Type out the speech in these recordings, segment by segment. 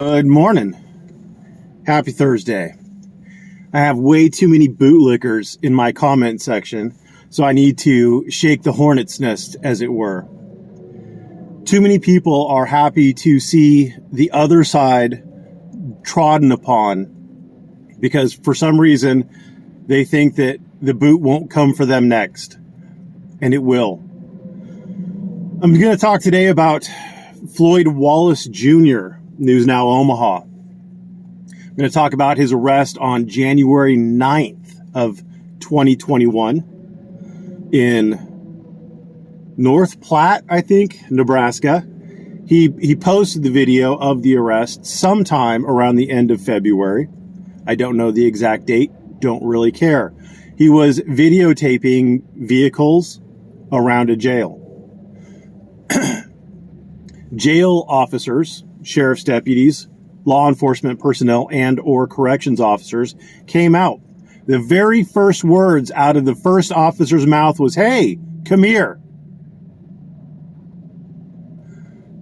Good morning. Happy Thursday. I have way too many bootlickers in my comment section, so I need to shake the hornet's nest, as it were. Too many people are happy to see the other side trodden upon because for some reason they think that the boot won't come for them next, and it will. I'm going to talk today about Floyd Wallace Jr., News Now Omaha. I'm going to talk about his arrest on January 9th of 2021 in North Platte, I think, Nebraska. He posted the video of the arrest sometime around the end of February. I don't know the exact date, don't really care. He was videotaping vehicles around a jail. Jail officers, sheriff's deputies, law enforcement personnel, and or corrections officers came out. The very first words out of the first officer's mouth was, "Hey, come here."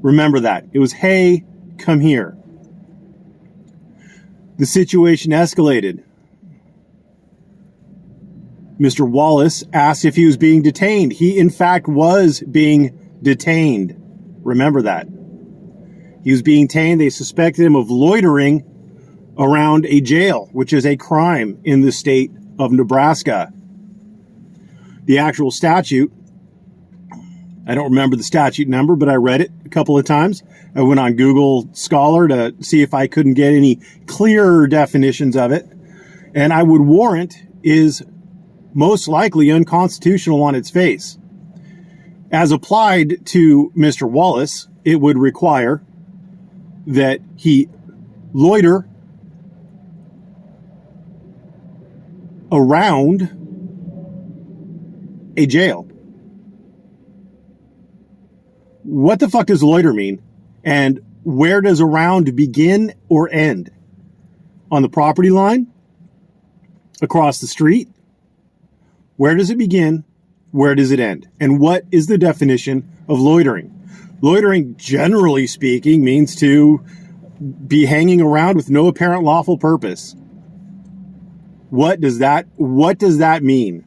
Remember that. It was, "Hey, come here." The situation escalated. Mr. Wallace asked if he was being detained. He, in fact, was being detained. Remember that. He was being detained. They suspected him of loitering around a jail, which is a crime in the state of Nebraska. The actual statute, I don't remember the statute number, but I read it a couple of times. I went on Google Scholar to see if I couldn't get any clearer definitions of it. And I would warrant is most likely unconstitutional on its face. As applied to Mr. Wallace, it would require that he loiter around a jail. What the fuck does loiter mean? And where does around begin or end? On the property line? Across the street? Where does it begin? Where does it end? And what is the definition of loitering? Loitering, generally speaking, means to be hanging around with no apparent lawful purpose. What does that mean?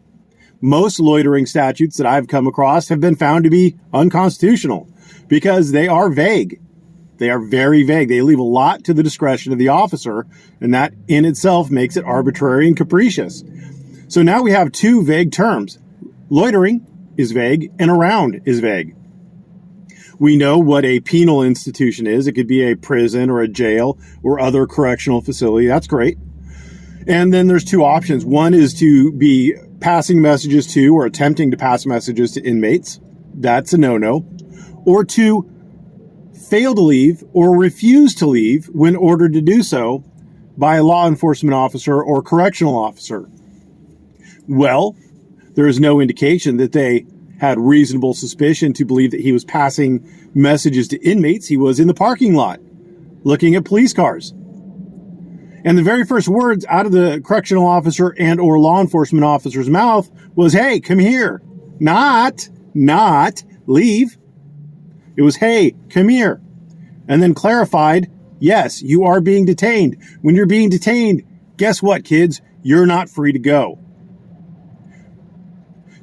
Most loitering statutes that I've come across have been found to be unconstitutional because they are vague. They are very vague. They leave a lot to the discretion of the officer, and that in itself makes it arbitrary and capricious. So now we have two vague terms. Loitering is vague and around is vague. We know what a penal institution is. It could be a prison or a jail or other correctional facility. That's great. And then there's two options. One is to be passing messages to or attempting to pass messages to inmates. That's a no-no. Or to fail to leave or refuse to leave when ordered to do so by a law enforcement officer or correctional officer. Well, there is no indication that they had reasonable suspicion to believe that he was passing messages to inmates. He was in the parking lot looking at police cars. And the very first words out of the correctional officer and or law enforcement officer's mouth was, "Hey, come here." Not leave. It was, "Hey, come here." And then clarified, yes, you are being detained. When you're being detained, guess what, kids? You're not free to go.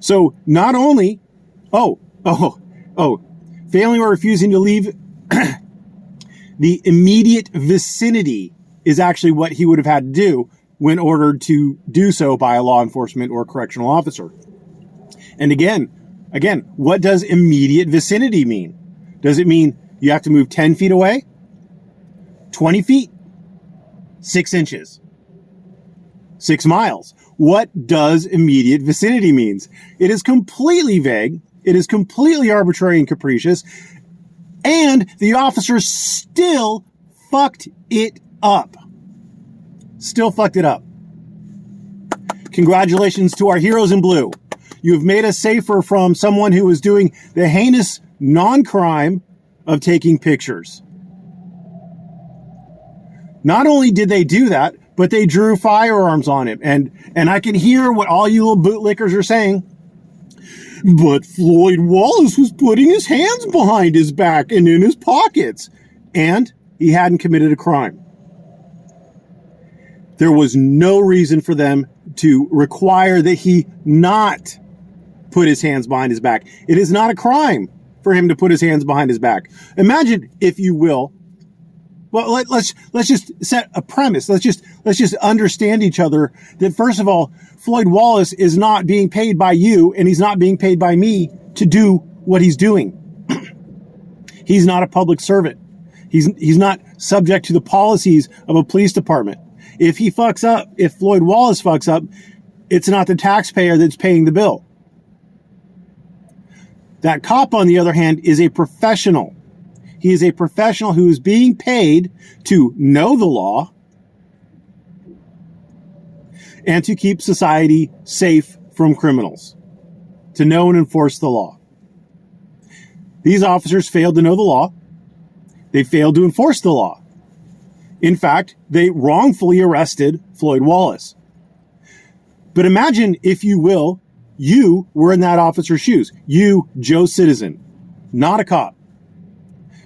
So not only, failing or refusing to leave the immediate vicinity is actually what he would have had to do when ordered to do so by a law enforcement or correctional officer. And again, what does immediate vicinity mean? Does it mean you have to move 10 feet away? 20 feet? 6 inches? 6 miles? What does immediate vicinity means? It is completely vague. It is completely arbitrary and capricious. And the officer still fucked it up. Still fucked it up. Congratulations to our heroes in blue. You have made us safer from someone who was doing the heinous non-crime of taking pictures. Not only did they do that, but they drew firearms on him. And I can hear what all you little bootlickers are saying. But Floyd Wallace was putting his hands behind his back and in his pockets. And he hadn't committed a crime. There was no reason for them to require that he not put his hands behind his back. It is not a crime for him to put his hands behind his back. Imagine, if you will, well, let's just set a premise. Let's just understand each other that, first of all, Floyd Wallace is not being paid by you, and he's not being paid by me to do what he's doing. He's not a public servant. He's not subject to the policies of a police department. If he fucks up, if Floyd Wallace fucks up, it's not the taxpayer that's paying the bill. That cop, on the other hand, is a professional. He is a professional who is being paid to know the law and to keep society safe from criminals, to know and enforce the law. These officers failed to know the law. They failed to enforce the law. In fact, they wrongfully arrested Floyd Wallace. But imagine, if you will, you were in that officer's shoes. You, Joe Citizen, not a cop.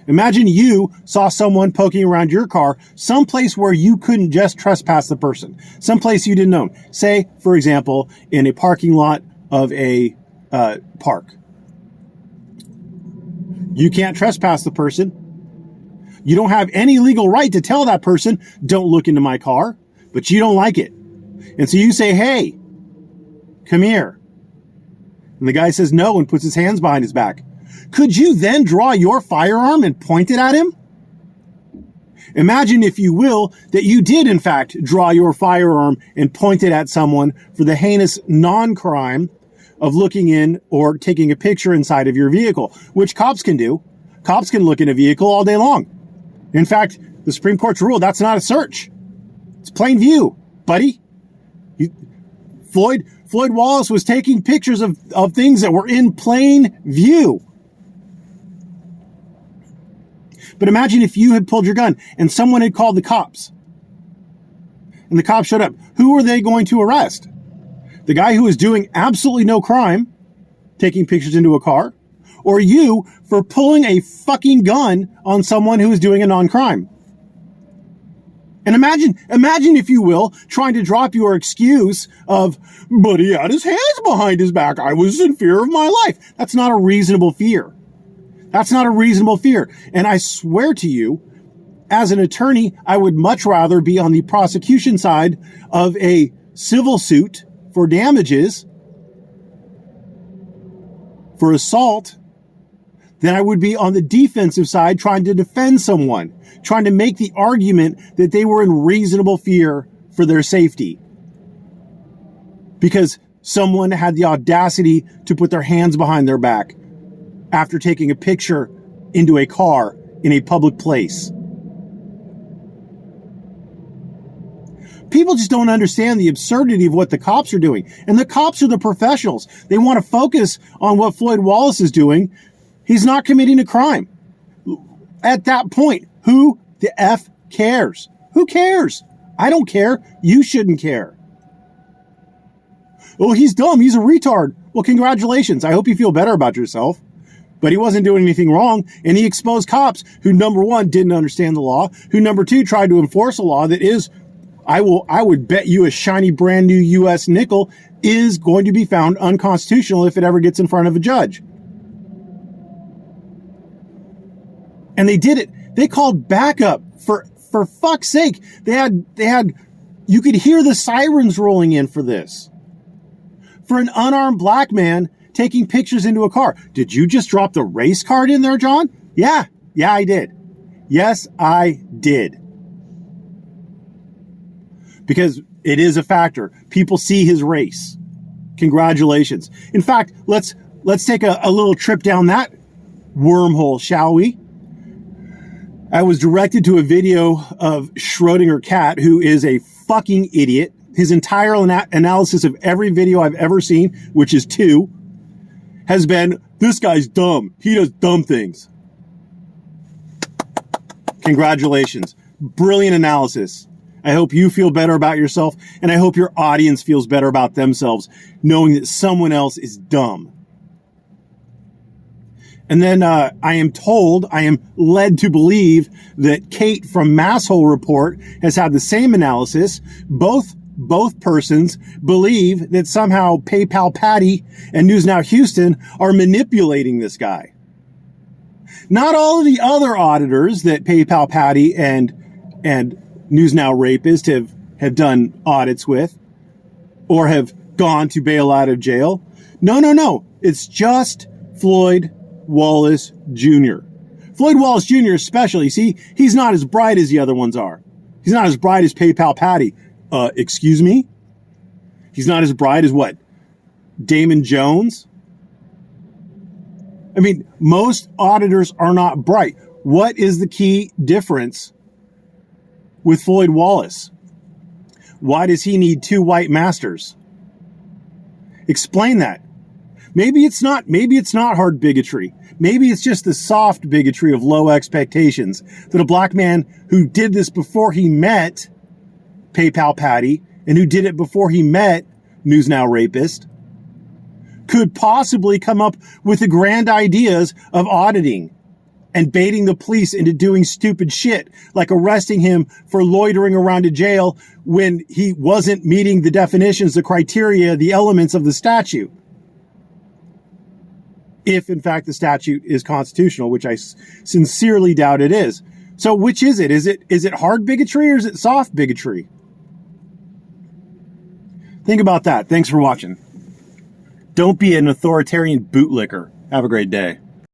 Imagine you saw someone poking around your car, someplace where you couldn't just trespass the person, someplace you didn't own. Say, for example, in a parking lot of a park. You can't trespass the person. You don't have any legal right to tell that person, don't look into my car, but you don't like it. And so you say, hey, come here. And the guy says no and puts his hands behind his back. Could you then draw your firearm and point it at him? Imagine, if you will, that you did in fact draw your firearm and point it at someone for the heinous non-crime of looking in or taking a picture inside of your vehicle, which cops can do. Cops can look in a vehicle all day long. In fact, the Supreme Court's ruled that's not a search. It's plain view, buddy. Floyd Wallace was taking pictures of things that were in plain view. But imagine if you had pulled your gun and someone had called the cops. And the cops showed up. Who were they going to arrest? The guy who was doing absolutely no crime, taking pictures into a car? Or you for pulling a fucking gun on someone who is doing a non-crime? And imagine, if you will, trying to drop your excuse of, but he had his hands behind his back. I was in fear of my life. That's not a reasonable fear. That's not a reasonable fear. And I swear to you, as an attorney, I would much rather be on the prosecution side of a civil suit for damages, for assault, than I would be on the defensive side trying to defend someone, trying to make the argument that they were in reasonable fear for their safety because someone had the audacity to put their hands behind their back after taking a picture into a car in a public place. People just don't understand the absurdity of what the cops are doing. And the cops are the professionals. They want to focus on what Floyd Wallace is doing. He's not committing a crime. At that point, who the F cares? Who cares? I don't care. You shouldn't care. Oh, he's dumb. He's a retard. Well, congratulations. I hope you feel better about yourself. But he wasn't doing anything wrong, and he exposed cops who, number one, didn't understand the law, who, number two, tried to enforce a law that is, I would bet you a shiny brand new U.S. nickel, is going to be found unconstitutional if it ever gets in front of a judge. And they did it. They called backup for fuck's sake. They had, you could hear the sirens rolling in for this. For an unarmed black man taking pictures into a car. Did you just drop the race card in there, John? Yeah, I did. Yes, I did. Because it is a factor. People see his race. Congratulations. In fact, let's take a little trip down that wormhole, shall we? I was directed to a video of Schrodinger cat, who is a fucking idiot. His entire analysis of every video I've ever seen, which is 2, has been, this guy's dumb. He does dumb things. Congratulations. Brilliant analysis. I hope you feel better about yourself, and I hope your audience feels better about themselves, knowing that someone else is dumb. And then I am led to believe that Kate from Masshole Report has had the same analysis. Both persons believe that somehow PayPal Patty and News Now Houston are manipulating this guy. Not all of the other auditors that PayPal Patty and News Now Rapist have done audits with or have gone to bail out of jail. No. It's just Floyd Wallace Jr. Floyd Wallace Jr. especially. See, he's not as bright as the other ones are. He's not as bright as PayPal Patty. Excuse me? He's not as bright as what? Damon Jones? I mean, most auditors are not bright. What is the key difference with Floyd Wallace? Why does he need two white masters? Explain that. Maybe it's not hard bigotry. Maybe it's just the soft bigotry of low expectations that a black man who did this before he met PayPal Patty and who did it before he met News Now Rapist could possibly come up with the grand ideas of auditing and baiting the police into doing stupid shit, like arresting him for loitering around a jail when he wasn't meeting the definitions, the criteria, the elements of the statute. If, in fact, the statute is constitutional, which I sincerely doubt it is. So which is it? Is it hard bigotry or is it soft bigotry? Think about that. Thanks for watching. Don't be an authoritarian bootlicker. Have a great day.